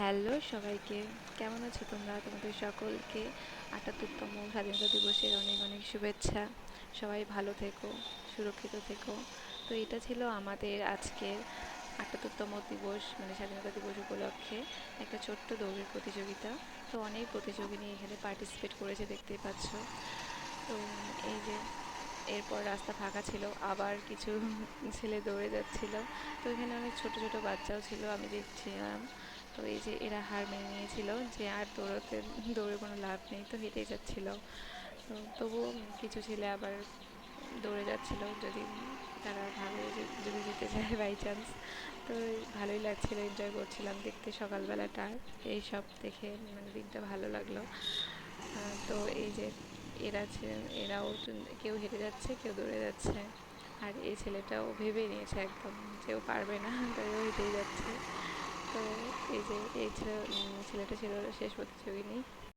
Hello সবাইকে, কেমন আছো তোমরা? তোমাদের সকলকে ৭৮তম স্বাধীনতা দিবসের অনেক অনেক শুভেচ্ছা। সবাই ভালো থেকো, সুরক্ষিত থেকো। তো এটা ছিল আমাদের আজকের ৭৮তম দিবস, মানে স্বাধীনতা দিবস উপলক্ষে একটা ছোট্ট দৌড়ের প্রতিযোগিতা। তো অনেক প্রতিযোগিনী এখানে পার্টিসিপেট করেছে, দেখতেই পাচ্ছ। তো এই যে এরপর রাস্তা ফাঁকা ছিল, আবার কিছু ছেলে দৌড়ে যাচ্ছিল। তো এখানে অনেক ছোট ছোট বাচ্চাও ছিল, আমি দেখছিলাম। তো এই যে এরা হার মেনে নিয়েছিল যে আর দৌড়ে কোনো লাভ নেই, তো হেঁটেই যাচ্ছিল। তো তবুও কিছু ছেলে আবার দৌড়ে যাচ্ছিল, যদি তারা ভাবে যে যদি জিতে যায় বাই চান্স। তো ভালোই লাগছিল, এনজয় করছিলাম দেখতে সকালবেলাটা। এই সব দেখে মানে দিনটা ভালো লাগলো। তো এই যে এরাও কেউ হেঁটে যাচ্ছে, কেউ দৌড়ে যাচ্ছে। আর এই ছেলেটাও ভেবে নিয়েছে একদম যে ও পারবে না, তাই ও হেঁটেই যাচ্ছে। তো এই যে ছেলেটা ছিল শেষ প্রতিযোগিনী।